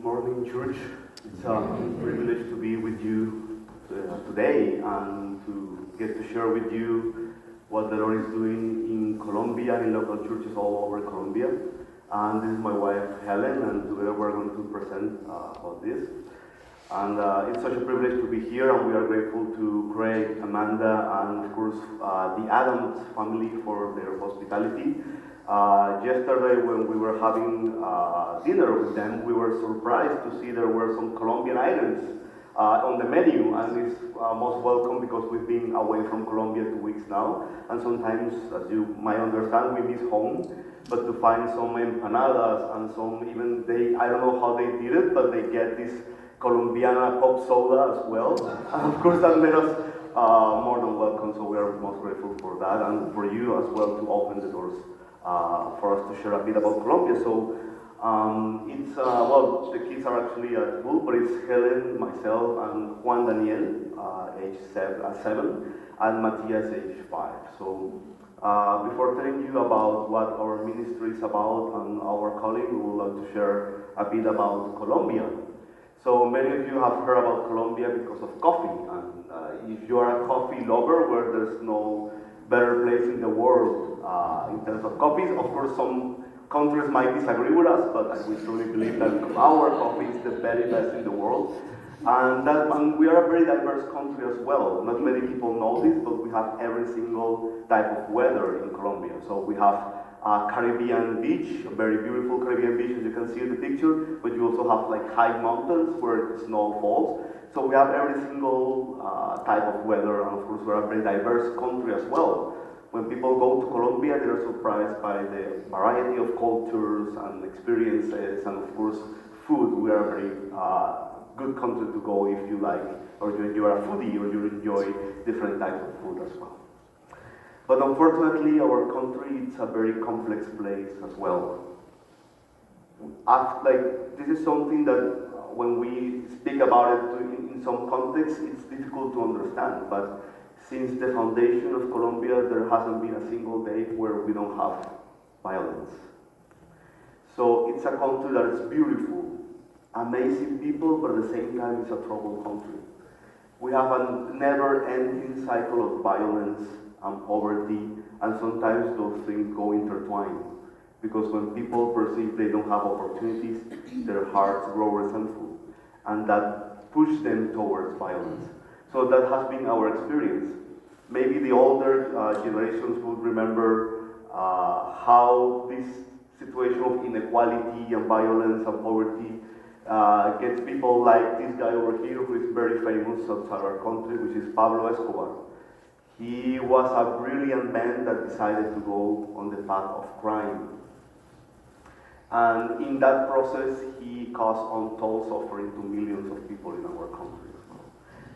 morning, church. It's a privilege to be with you today and to get to share with you what the Lord is doing in Colombia, in local churches all over Colombia. And this is my wife, Helen, and together we're going to present about this. And it's such a privilege to be here, and we are grateful to Craig, Amanda, and of course the Adams family for their hospitality. Yesterday, when we were having dinner with them, we were surprised to see there were some Colombian items on the menu, and it's most welcome because we've been away from Colombia 2 weeks now, and sometimes, as you might understand, we miss home. But to find some empanadas and some I don't know how they did it, but they get this Colombiana pop soda as well. And of course that made us more than welcome, so we are most grateful for that, and for you as well to open the doors for us to share a bit about Colombia. So well, the kids are actually at school, but it's Helen, myself, and Juan Daniel, age 7, and Matias, age 5. So before telling you about what our ministry is about and our calling, we would like to share a bit about Colombia. So many of you have heard about Colombia because of coffee, and if you are a coffee lover, where there's no better place in the world in terms of coffees. Of course, some countries might disagree with us, but we truly believe that our coffee is the very best in the world. And we are a very diverse country as well. Not many people know this, but we have every single type of weather in Colombia. So we have a Caribbean beach, a very beautiful Caribbean beach, as you can see in the picture, but you also have like high mountains where snow falls. So we have every single type of weather, and of course we're a very diverse country as well. When people go to Colombia, they're surprised by the variety of cultures and experiences, and of course food. We are a very good country to go if you like, or you're a foodie, or you enjoy different types of food as well. But unfortunately, our country is a very complex place as well. This is something that when we speak about it in some context, it's difficult to understand. But since the foundation of Colombia, there hasn't been a single day where we don't have violence. So it's a country that is beautiful, amazing people, but at the same time it's a troubled country. We have a never-ending cycle of violence and poverty, and sometimes those things go intertwined. Because when people perceive they don't have opportunities, their hearts grow resentful, and that pushes them towards violence. So that has been our experience. Maybe the older generations would remember how this situation of inequality and violence and poverty gets people like this guy over here, who is very famous outside our country, which is Pablo Escobar. He was a brilliant man that decided to go on the path of crime. And in that process, he caused untold suffering to millions of people in our country as well.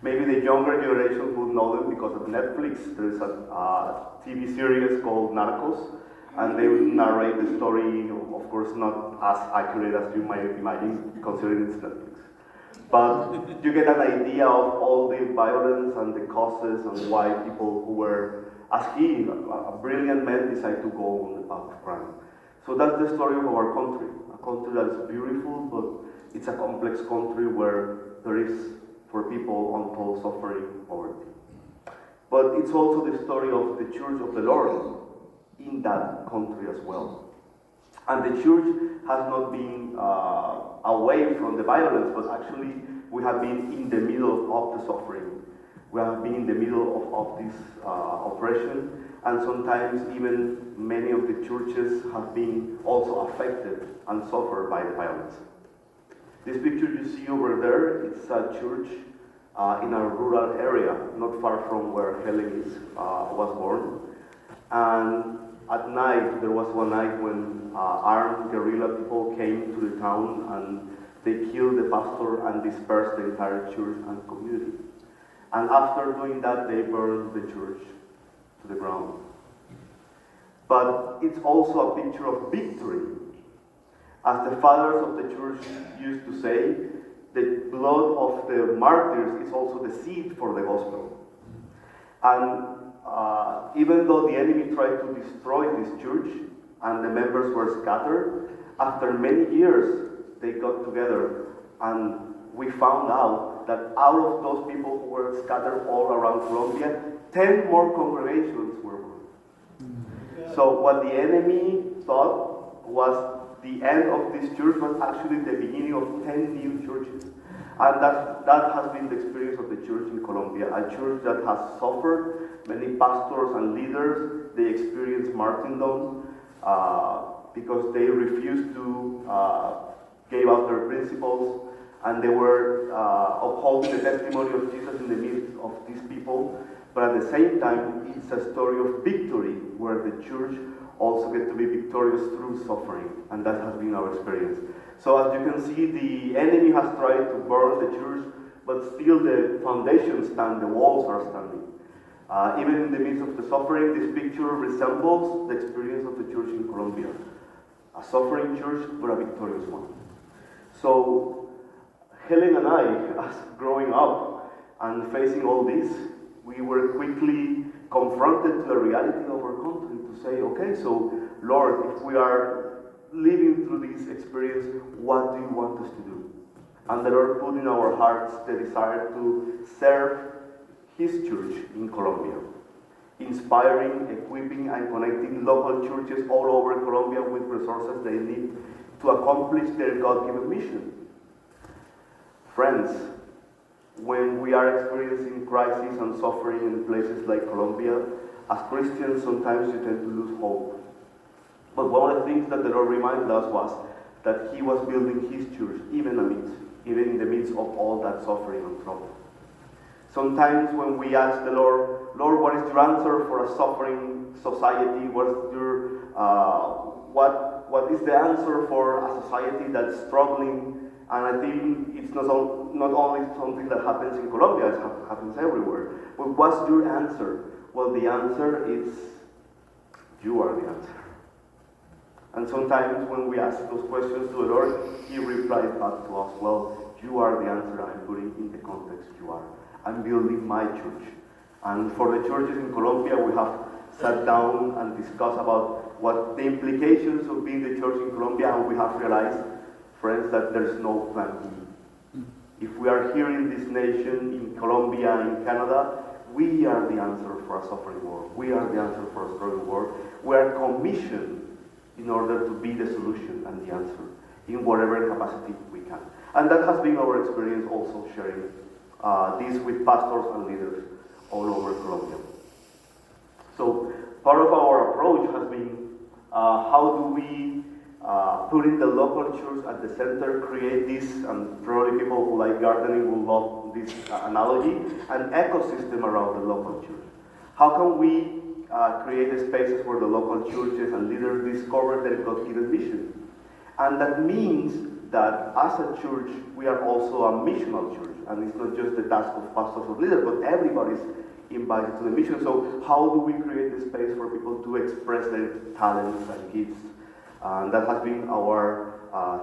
Maybe the younger generation would know them because of Netflix. There is a TV series called Narcos, and they will narrate the story, of course not as accurate as you might imagine, considering it's Netflix. But you get an idea of all the violence and the causes and why people who were, as he, a brilliant man, decide to go on the path of crime. So that's the story of our country, a country that is beautiful, but it's a complex country where there is, for people, untold suffering, poverty. But it's also the story of the Church of the Lord in that country as well. And the church has not been away from the violence, but actually we have been in the middle of the suffering. We have been in the middle of this oppression, and sometimes even many of the churches have been also affected and suffered by the violence. This picture you see over there, it's a church in a rural area, not far from where Helen was born. And at night, there was one night when armed guerrilla people came to the town and they killed the pastor and dispersed the entire church and community. And after doing that, they burned the church to the ground. But it's also a picture of victory. As the fathers of the church used to say, the blood of the martyrs is also the seed for the gospel. And even though the enemy tried to destroy this church and the members were scattered, after many years they got together And we found out that out of those people who were scattered all around Colombia, 10 more congregations were born. So what the enemy thought was the end of this church was actually the beginning of 10 new churches. And that has been the experience of the church in Colombia, a church that has suffered. Many pastors and leaders, they experienced martyrdom because they refused to give out their principles, and they were upholding the testimony of Jesus in the midst of these people. But at the same time, it's a story of victory, where the church also gets to be victorious through suffering, and that has been our experience. So as you can see, the enemy has tried to burn the church, but still the foundations stand, the walls are standing. Even in the midst of the suffering, this picture resembles the experience of the church in Colombia. A suffering church, but a victorious one. So Helen and I, as growing up and facing all this, we were quickly confronted to the reality of our country to say, okay, so Lord, if we are living through this experience, what do you want us to do? And the Lord put in our hearts the desire to serve His church in Colombia, inspiring, equipping, and connecting local churches all over Colombia with resources they need to accomplish their God-given mission. Friends, when we are experiencing crisis and suffering in places like Colombia, as Christians, sometimes you tend to lose hope. But one of the things that the Lord reminded us was that He was building His church, even in the midst of all that suffering and trouble. Sometimes when we ask the Lord, Lord, what is your answer for a suffering society? What is the answer for a society that's struggling? And I think it's not only something that happens in Colombia, it happens everywhere. But what's your answer? Well, the answer is, you are the answer. And sometimes when we ask those questions to the Lord, He replies back to us, well, you are the answer I'm putting in the context you are. I'm building my church. And for the churches in Colombia, we have sat down and discussed about what the implications of being the church in Colombia, and we have realized, friends, that there's no plan B. If we are here in this nation, in Colombia, in Canada, we are the answer for a suffering world. We are the answer for a struggling world. We are commissioned in order to be the solution and the answer in whatever capacity we can. And that has been our experience also sharing this with pastors and leaders all over Colombia. So part of our approach has been how do we put in the local church at the center, create this, and probably people who like gardening will love this analogy, an ecosystem around the local church. How can we create spaces where the local churches and leaders discover their God-given mission? And that means that as a church, we are also a missional church. And it's not just the task of pastors or leaders, but everybody's invited to the mission. So how do we create a space for people to express their talents and gifts? And that has been our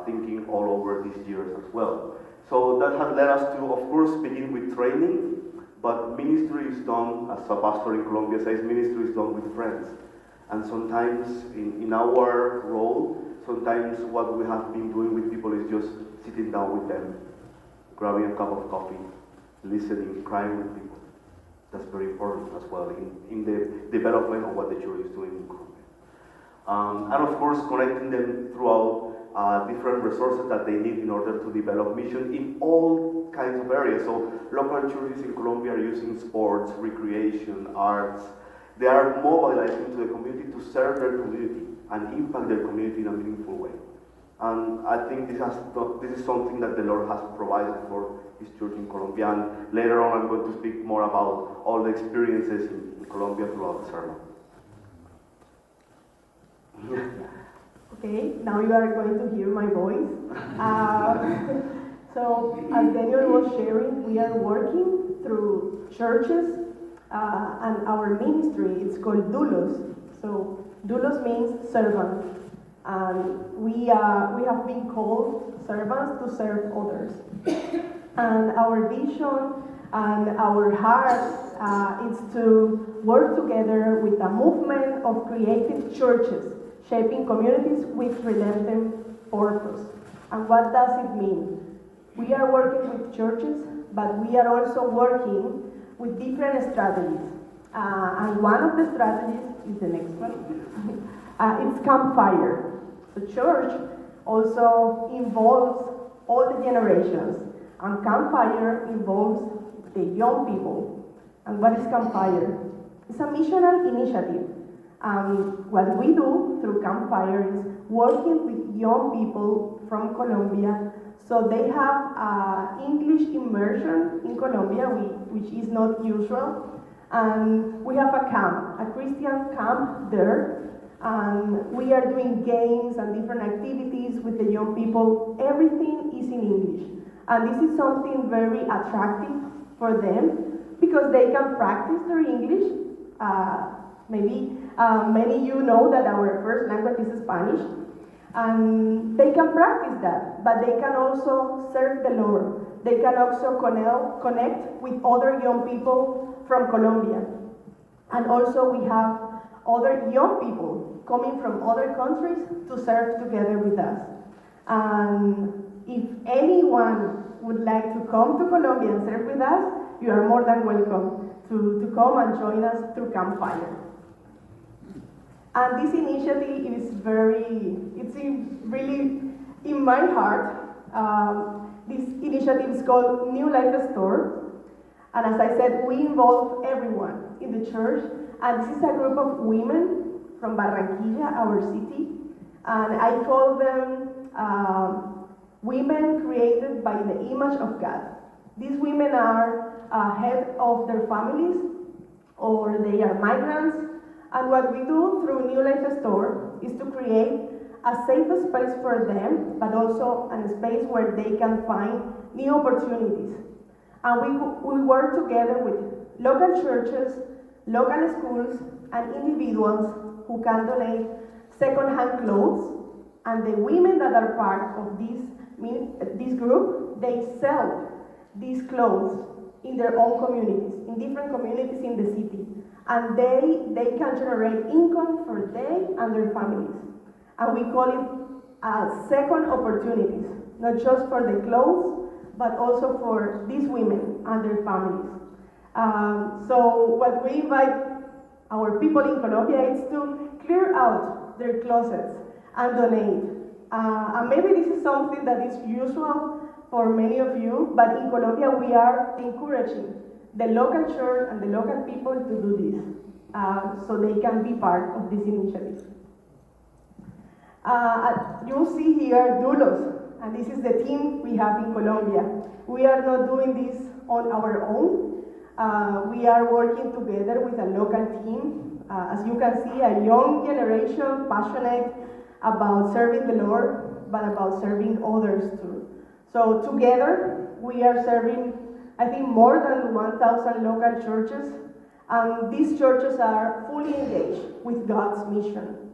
thinking all over these years as well. So that has led us to, of course, begin with training, but ministry is done, as a pastor in Colombia says, ministry is done with friends. And sometimes in our role, sometimes what we have been doing with people is just sitting down with them, grabbing a cup of coffee, listening, crying with people. That's very important as well in the development of what the church is doing in Colombia. And of course, connecting them throughout different resources that they need in order to develop mission in all kinds of areas. So local churches in Colombia are using sports, recreation, arts. They are mobilizing to the community to serve their community and impact their community in a meaningful way. And I think this is something that the Lord has provided for His church in Colombia. And later on, I'm going to speak more about all the experiences in Colombia throughout the sermon. Okay, now you are going to hear my voice. So, as Daniel was sharing, we are working through churches, and our ministry is called doulos. So, doulos means servant, and we have been called servants to serve others. And our vision and our heart is to work together with a movement of creative churches, shaping communities with redemptive purpose. And what does it mean? We are working with churches, but we are also working with different strategies. And one of the strategies is the next one. It's campfire. The church also involves all the generations, and campfire involves the young people. And what is campfire? It's a missional initiative. What we do through campfire is working with young people from Colombia, so they have English immersion in Colombia, which is not usual. And we have a camp, a Christian camp there, and we are doing games and different activities with the young people. Everything is in English. And this is something very attractive for them because they can practice their English. Maybe many of you know that our first language is Spanish, and they can practice that, but they can also serve the Lord. They can also connect with other young people from Colombia. And also we have other young people coming from other countries to serve together with us. And if anyone would like to come to Colombia and serve with us, you are more than welcome to come and join us through Campfire. And this initiative is really in my heart. This initiative is called New Life Store. And as I said, we involve everyone in the church. And this is a group of women from Barranquilla, our city. And I call them women created by the image of God. These women are head of their families, or they are migrants. And what we do through New Life Store is to create a safe space for them, but also a space where they can find new opportunities. And we work together with local churches, local schools, and individuals who can donate second-hand clothes. And the women that are part of this group, they sell these clothes in their own communities, in different communities in the city. And they can generate income for them and their families. And we call it second opportunities, not just for the clothes, but also for these women and their families. So what we invite our people in Colombia is to clear out their closets and donate. And maybe this is something that is usual for many of you, but in Colombia we are encouraging the local church and the local people to do this, so they can be part of this initiative. You'll see here doulos, and this is the team we have in Colombia. We are not doing this on our own. We are working together with a local team. As you can see, a young generation passionate about serving the Lord, but about serving others too. So together, we are serving, I think, more than 1,000 local churches. And these churches are fully engaged with God's mission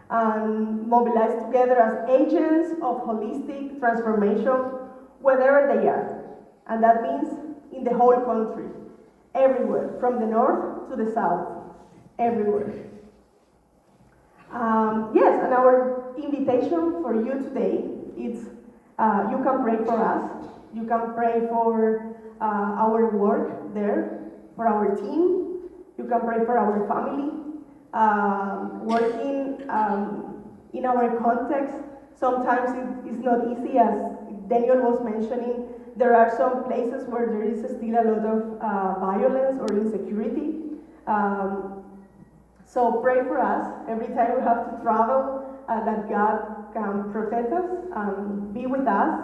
and mobilized together as agents of holistic transformation wherever they are. And that means in the whole country, everywhere, from the north to the south, everywhere. Yes, and our invitation for you today is you can pray for us, you can pray for our work there, for our team, you can pray for our family. Working in our context, sometimes it's not easy, as Daniel was mentioning. There are some places where there is still a lot of violence or insecurity. So pray for us every time we have to travel, that God can protect us and be with us.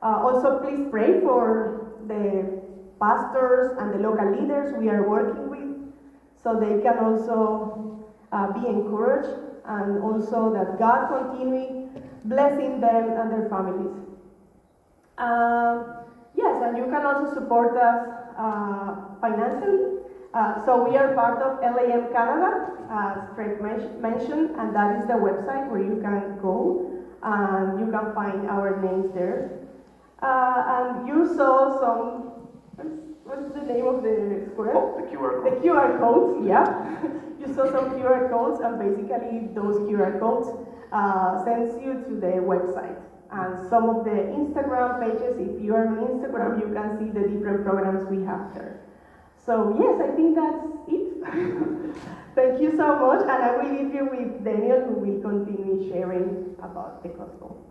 Also, please pray for the pastors and the local leaders we are working with, so they can also be encouraged, and also that God continue blessing them and their families. Yes, and you can also support us financially. So we are part of LAM Canada, as Fred mentioned, and that is the website where you can go and you can find our names there. And you saw some, what's the name of the square? Oh, the QR code. The QR codes, yeah. You saw some QR codes, and basically those QR codes sends you to the website. And some of the Instagram pages, if you are on Instagram, you can see the different programs we have there. So yes, I think that's it. Thank you so much, and I will leave you with Daniel, who will continue sharing about the gospel.